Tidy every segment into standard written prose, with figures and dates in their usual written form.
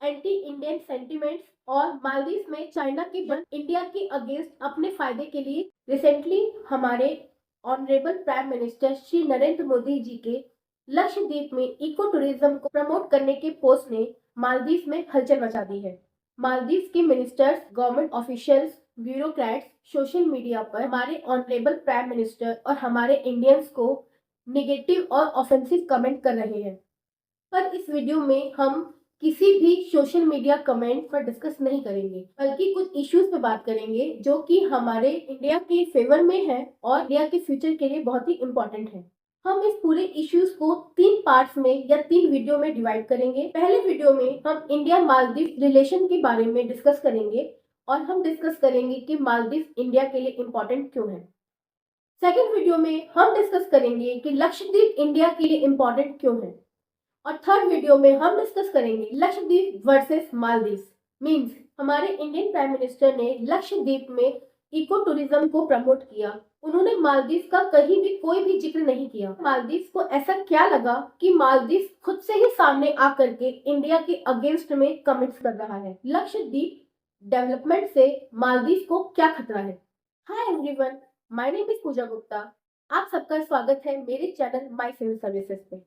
Anti Indian sentiments और मालदीव में China के इंडिया के अगेंस्ट अपने फायदे के लिए रिसेंटली हमारे honourable prime minister Shri Narendra Modi ji के लक्षद्वीप में इको टूरिज्म को प्रमोट करने के पोस्ट ने मालदीव में हलचल मचा दी है। मालदीव के ministers, government officials, bureaucrats social media पर हमारे ऑनरेबल प्राइम मिनिस्टर और हमारे इंडियंस को नेगेटिव और ऑफेंसिव कमेंट कर रहे हैं। पर इस वीडियो में हम किसी भी सोशल मीडिया कमेंट पर डिस्कस नहीं करेंगे, बल्कि कुछ इश्यूज पे बात करेंगे जो कि हमारे इंडिया के फेवर में है और इंडिया के फ्यूचर के लिए बहुत ही इम्पोर्टेंट है। हम इस पूरे इश्यूज को 3 पार्ट्स में या 3 वीडियो में डिवाइड करेंगे। पहले वीडियो में हम इंडिया मालदीव रिलेशन के बारे में डिस्कस करेंगे और हम डिस्कस करेंगे कि मालदीव इंडिया के लिए इम्पोर्टेंट क्यों है। सेकेंड वीडियो में हम डिस्कस करेंगे कि लक्षद्वीप इंडिया के लिए इम्पोर्टेंट क्यों है। और थर्ड वीडियो में हम डिस्कस करेंगे लक्षद्वीप वर्सेस मालदीव। मींस हमारे इंडियन प्राइम मिनिस्टर ने लक्षद्वीप में इको टूरिज्म को प्रमोट किया। उन्होंने मालदीव का कहीं भी कोई भी जिक्र नहीं किया। मालदीव को ऐसा क्या लगा कि मालदीव खुद से ही सामने आकर के इंडिया के अगेंस्ट में कमेंट्स कर रहा है। लक्षद्वीप डेवलपमेंट से मालदीव को क्या खतरा है? Hi everyone, my name is Pooja Gupta. आप सबका स्वागत है मेरे चैनल माय सिविल सर्विसेज पे।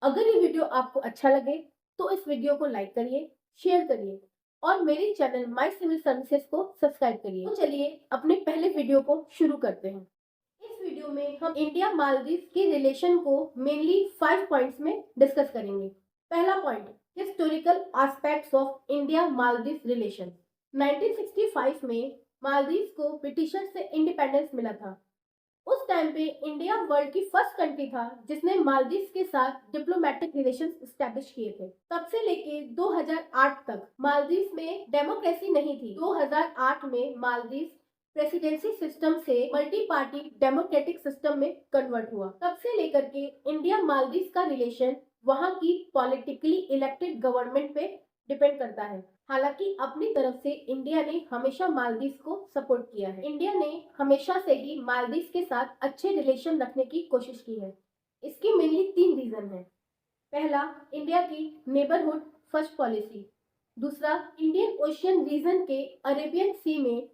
अगर ये वीडियो आपको अच्छा लगे तो इस वीडियो को लाइक करिए, शेयर करिए और मेरे चैनल माय सिविल सर्विसेज को सब्सक्राइब करिए। तो चलिए अपने पहले वीडियो को शुरू करते हैं। इस वीडियो में हम इंडिया मालदीव के रिलेशन को मेनली 5 पॉइंट्स में डिस्कस करेंगे। पहला point, historical aspects of India Maldives relation. 1965 में मालदीव को ब्रिटिशर से इंडिपेंडेंस मिला था। उस टाइम पे इंडिया वर्ल्ड की फर्स्ट कंट्री था जिसने मालदीव के साथ डिप्लोमेटिक रिलेशंस एस्टैब्लिश किए थे। तब से लेके 2008 तक मालदीव में डेमोक्रेसी नहीं थी। 2008 में मालदीव प्रेसिडेंसी सिस्टम से मल्टी पार्टी डेमोक्रेटिक सिस्टम में कन्वर्ट हुआ। तब से लेकर के इंडिया मालदीव का रिलेशन वहाँ की पॉलिटिकली इलेक्टेड गवर्नमेंट पे डिपेंड करता है। हालांकि अपनी तरफ से इंडिया ने हमेशा मालदीव को सपोर्ट किया है। इंडिया ने हमेशा से ही मालदीव के साथ अच्छे रिलेशन रखने की कोशिश की है। इसके मेनली 3 रीजन है। पहला, इंडिया की नेबरहुड फर्स्ट पॉलिसी। दूसरा, इंडियन ओशियन रीजन के अरेबियन सी में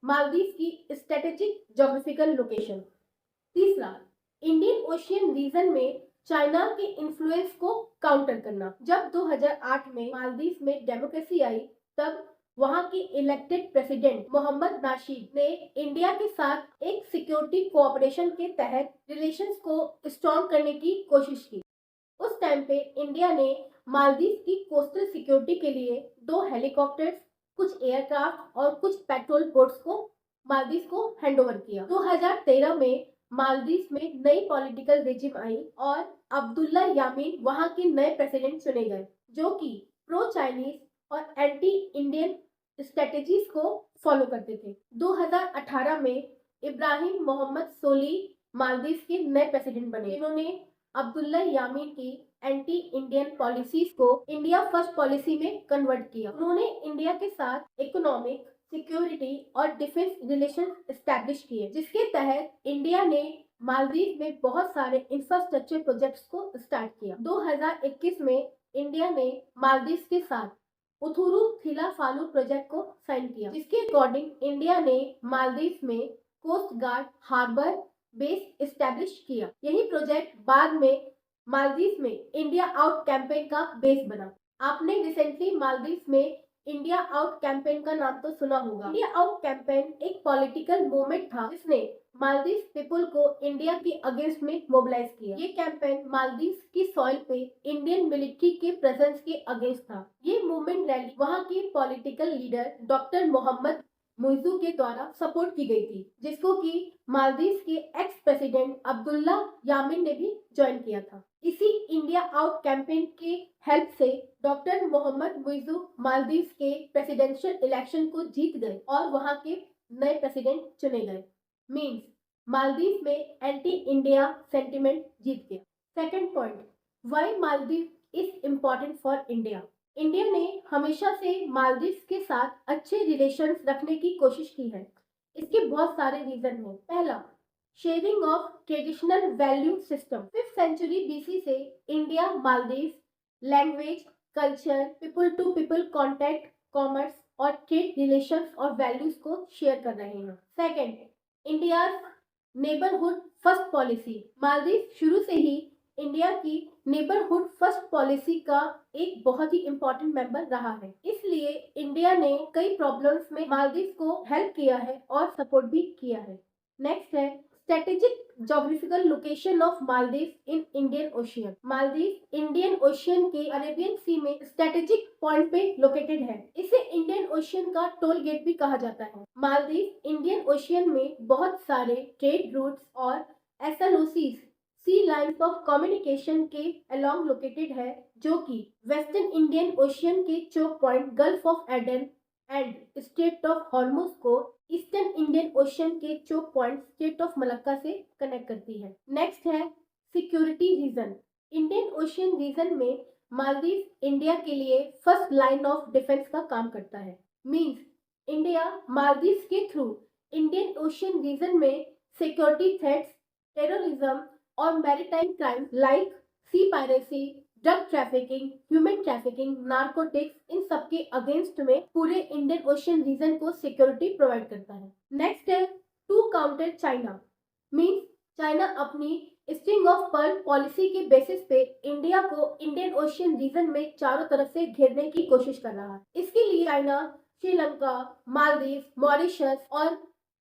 मालदीव की स्ट्रेटेजिक ज्योग्राफिकल लोकेशन। तीसरा, इंडियन ओशियन रीजन में चाइना के इन्फ्लुएंस को काउंटर करना। जब 2008 में मालदीव में डेमोक्रेसी आई तब वहां के इलेक्टेड प्रेसिडेंट मोहम्मद नाशीद ने इंडिया के साथ एक सिक्योरिटी कोऑपरेशन के तहत रिलेशंस को स्ट्रॉन्ग करने की कोशिश की। उस टाइम पे इंडिया ने मालदीव की कोस्टल सिक्योरिटी के लिए 2 हेलीकॉप्टर्स, कुछ एयरक्राफ्ट और कुछ पेट्रोल बोट्स को मालदीव को हैंडओवर किया। 2013 में मालदीव में नई पॉलिटिकल रेजिम आई और अब्दुल्ला यामीन वहां के नए प्रेसिडेंट चुने गए जो कि प्रो चाइनीज और एंटी इंडियन स्ट्रेटेजीज को फॉलो करते थे। 2018 में इब्राहिम मोहम्मद सोली मालदीव के नए प्रेसिडेंट बने। इन्होंने अब्दुल्ला यामीन की एंटी इंडियन पॉलिसीज को इंडिया फर्स्ट पॉलिसी में कन्वर्ट किया। उन्होंने इंडिया के साथ इकोनॉमिक, सिक्योरिटी और डिफेंस रिलेशन एस्टैब्लिश किए, जिसके तहत इंडिया ने मालदीव में बहुत सारे इंफ्रास्ट्रक्चर प्रोजेक्ट्स को स्टार्ट किया। 2021 में इंडिया ने मालदीव के साथ उथुरु थिलाफालू प्रोजेक्ट को साइन किया, जिसके अकॉर्डिंग इंडिया ने मालदीव में coast guard harbour base establish किया। यही प्रोजेक्ट बाद में मालदीव में इंडिया आउट कैंपेन का बेस बना। आपने रिसेंटली मालदीव में इंडिया आउट कैंपेन का नाम तो सुना होगा। इंडिया आउट कैंपेन एक पॉलिटिकल मूवमेंट था जिसने मालदीव पीपल को इंडिया के अगेंस्ट में मोबिलाइज किया। ये कैंपेन मालदीव की सॉइल पे इंडियन मिलिट्री के प्रेजेंस के अगेंस्ट था। ये मूवमेंट रैली वहाँ के political leader doctor Mohamed Muizzu के द्वारा सपोर्ट की गई थी, जिसको कि मालदीव के एक्स प्रेसिडेंट अब्दुल्ला यामीन ने भी ज्वाइन किया था। इसी इंडिया आउट कैंपेन के हेल्प से डॉक्टर मोहम्मद मुइजू मालदीव के प्रेसिडेंशियल इलेक्शन को जीत गए और वहां के नए प्रेसिडेंट चुने गए। मींस मालदीव में एंटी इंडिया सेंटिमेंट जीत गया। Second point, why Maldives is important for India. India ने हमेशा से मालदीव के साथ अच्छे रिलेशंस रखने की कोशिश की है। इसके बहुत सारे रीजन हैं। पहला, sharing of traditional value system. 5th century BC से India Maldives language, culture, people to people contact, commerce और ट्रेड रिलेशंस और वैल्यूज को शेयर कर रहे हैं। Second, India neighbourhood first policy. Maldives शुरू से ही इंडिया की नेबरहुड फर्स्ट पॉलिसी का एक बहुत ही इम्पोर्टेंट मेंबर रहा है, इसलिए इंडिया ने कई प्रॉब्लम्स में मालदीव को हेल्प किया है और सपोर्ट भी किया है। नेक्स्ट है strategic geographical location of Maldives in Indian ocean. Maldives Indian ocean के अरेबियन सी में स्ट्रेटेजिक पॉइंट पे लोकेटेड है। इसे इंडियन ओशियन का टोल गेट भी कहा जाता है। मालदीव इंडियन ओशियन में बहुत सारे ट्रेड रूट्स और SLOCs sea lines of communication के अलोंग लोकेटेड है, जो कि वेस्टर्न इंडियन ओशियन के choke point gulf of Aden and strait of Hormuz को ईस्टर्न इंडियन ओशियन के choke point strait of Malacca से कनेक्ट करती है। नेक्स्ट है security region. Indian ocean region में मालदीव इंडिया के लिए फर्स्ट लाइन ऑफ डिफेंस का काम करता है। मींस इंडिया मालदीव के थ्रू इंडियन ओशियन रीजन में सिक्योरिटी थ्रेट्स, टेररिज्म और maritime crime like sea piracy, drug trafficking, human trafficking, narcotics, इन सब के अगेंस्ट में पूरे इंडियन ओशियन रीजन को सिक्योरिटी प्रोवाइड करता है। नेक्स्ट है to counter China. Means China अपनी स्ट्रिंग ऑफ पर्ल पॉलिसी के बेसिस पे इंडिया को इंडियन ओशियन रीजन में चारों तरफ से घेरने की कोशिश कर रहा है। इसके लिए चाइना श्रीलंका, मालदीव, मॉरिशस और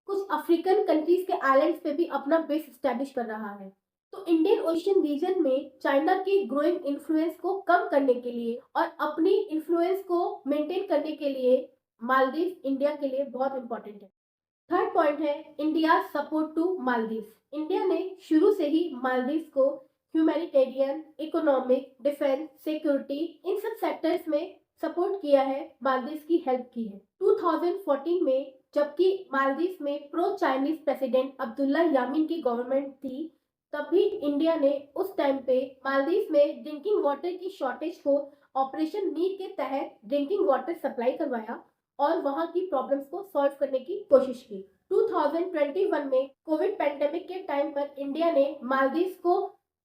कुछ अफ्रीकन कंट्रीज के आइलैंड्स पे भी अपना बेस स्टैब्लिश कर रहा है। तो इंडियन ओशियन रीजन में चाइना के ग्रोइंग इन्फ्लुएंस को कम करने के लिए और अपनी इन्फ्लुएंस को मेंटेन करने के लिए मालदीव इंडिया के लिए बहुत इंपॉर्टेंट है। थर्ड पॉइंट है India support to Maldives. India ने शुरू से ही मालदीव को ह्यूमैनिटेरियन, इकोनॉमिक, डिफेंस, सिक्योरिटी, इन सब सेक्टर्स में सपोर्ट किया है, मालदीव की हेल्प की है। 2014 में जबकि मालदीव में प्रो चाइनीज प्रेसिडेंट अब्दुल्ला यामीन की गवर्नमेंट थी, तभी इंडिया ने उस टाइम पे मालदीव में ड्रिंकिंग वाटर की शॉर्टेज को ऑपरेशन नीर के तहत ड्रिंकिंग वाटर सप्लाई करवाया और वहां की प्रॉब्लम्स को सॉल्व करने की कोशिश की। 2021 में कोविड पैंडेमिक के टाइम पर इंडिया ने मालदीव को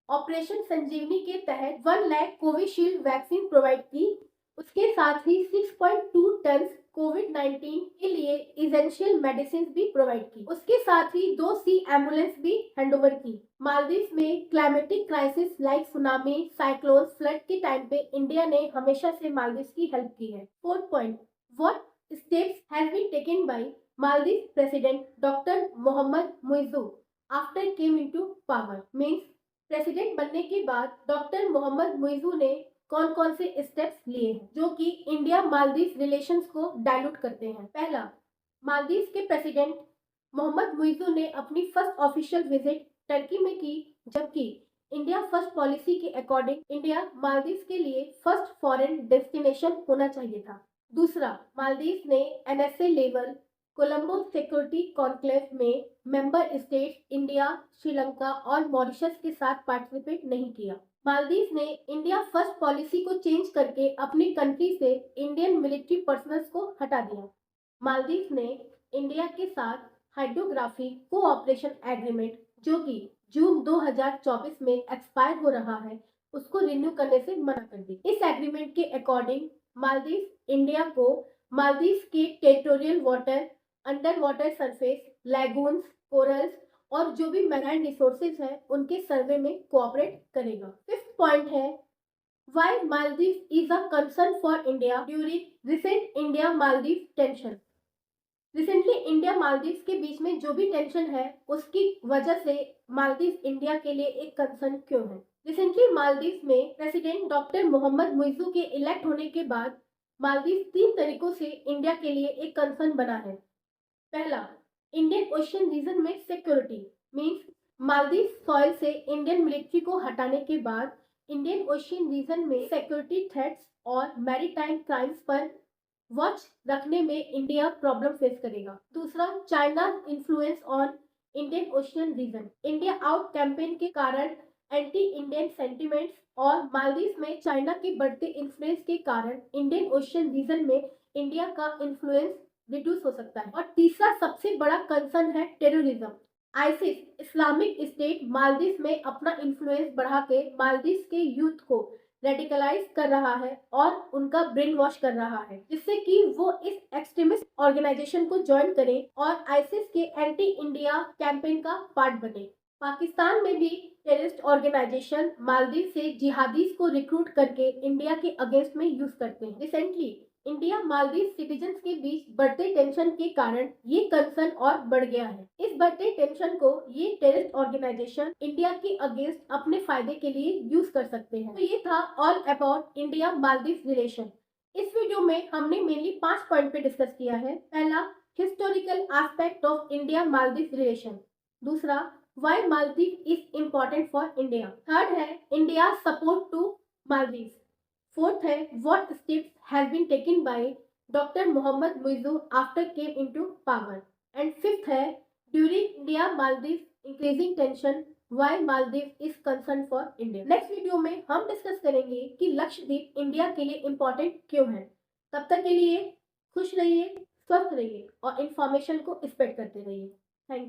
ऑपरेशन संजीवनी के तहत 1 लाख कोविशील्ड वैक्सीन प्रोवाइड की। उसके साथ ही 6.2 टन कोविड-19 के लिए इसेंशियल मेडिसिन भी प्रोवाइड की। उसके साथ ही 2 सी एम्बुलेंस भी हैंडओवर की। मालदीव में climatic crisis like tsunami, cyclone, flood के टाइम पे इंडिया ने हमेशा से मालदीव की हेल्प की है। Fourth point, what steps has been taken by Maldives president doctor Mohamed Muizzu after came into power. Means president बनने के बाद डॉक्टर मोहम्मद मुइज़ू ने कौन कौन से स्टेप्स लिए हैं जो कि इंडिया मालदीव रिलेशंस को डायलूट करते हैं। पहला, मालदीव के प्रेसिडेंट मोहम्मद मुइज़ू ने अपनी फर्स्ट ऑफिशियल विजिट टर्की में की, जबकि इंडिया फर्स्ट पॉलिसी के अकॉर्डिंग इंडिया मालदीव के लिए फर्स्ट फॉरेन डेस्टिनेशन होना चाहिए था। दूसरा, मालदीव ने NSA level Colombo security conclave में मेंबर स्टेट्स इंडिया, श्रीलंका और मॉरिशस के साथ पार्टिसिपेट नहीं किया। मालदीव ने इंडिया फर्स्ट पॉलिसी को चेंज करके अपनी कंट्री से इंडियन मिलिट्री पर्सनल्स को हटा दिया। मालदीव ने इंडिया के साथ हाइड्रोग्राफी कोऑपरेशन एग्रीमेंट, जो कि जून 2024 में एक्सपायर हो रहा है, उसको रिन्यू करने से मना कर दी। इस एग्रीमेंट के अकॉर्डिंग मालदीव इंडिया को मालदीव के territorial water, under water surface, लैगून्स, corals और जो भी मैराइन रिसोर्सेज है उनके सर्वे में कोऑपरेट करेगा। फिफ्थ पॉइंट है why Maldives is a concern for India during recent India Maldives tension. Recently India Maldives के बीच में जो भी टेंशन है उसकी वजह से मालदीव इंडिया के लिए एक कंसर्न क्यों है। रिसेंटली मालदीव में प्रेसिडेंट डॉक्टर मोहम्मद मुइज़ू के इलेक्ट होने के बाद मालदीव 3 तरीकों से इंडिया के लिए एक कंसर्न बना है। पहला, इंडियन ओशियन रीजन में सिक्योरिटी। मींस मालदीव सॉइल से इंडियन मिलिट्री को हटाने के बाद इंडियन ओशियन रीजन में सिक्योरिटी थ्रेट्स और मैरीटाइम क्राइम्स पर वॉच रखने में इंडिया प्रॉब्लम फेस करेगा। दूसरा, China influence on Indian ocean region. India out campaign के कारण एंटी इंडियन सेंटिमेंट्स और मालदीव में चाइना के बढ़ते इन्फ्लुएंस के कारण इंडियन ओशियन रीजन में इंडिया का इन्फ्लुएंस रिड्यूस हो सकता है। और तीसरा सबसे बड़ा कंसर्न है terrorism. ISIS, Islamic state Maldives में अपना इन्फ्लुएंस बढ़ा के मालदीव के यूथ को रेडिकलाइज कर रहा है और उनका ब्रेन वॉश कर रहा है, जिससे कि वो इस एक्सट्रीमिस्ट ऑर्गेनाइजेशन को ज्वाइन करें और आईसिस के एंटी इंडिया कैंपेन का पार्ट बने। पाकिस्तान में भी टेररिस्ट ऑर्गेनाइजेशन मालदीव से जिहादीज को रिक्रूट करके इंडिया के अगेंस्ट में यूज करते हैं। रिसेंटली इंडिया मालदीव सिटीजन्स के बीच बढ़ते टेंशन के कारण ये कंसर्न और बढ़ गया है। इस बढ़ते टेंशन को ये टेररिस्ट ऑर्गेनाइजेशन इंडिया के अगेंस्ट अपने फायदे के लिए यूज कर सकते हैं। तो ये था all about India Maldives relation. इस वीडियो में हमने मेनली 5 पॉइंट पे डिस्कस किया है। पहला, historical aspect of India Maldives relation. दूसरा, why Maldives is important for India. Third है India's support to Maldives. Fourth है what steps has been taken by Dr. Mohammad Muizzu after came into power. And fifth है during India Maldives increasing tension why Maldives is concerned for India. Next video में हम discuss करेंगे कि Lakshadweep India के लिए important क्यों है। तब तक के लिए खुश रहिए, स्वस्थ रहिए और इन्फॉर्मेशन को स्प्रेड करते रहिए। Thank you.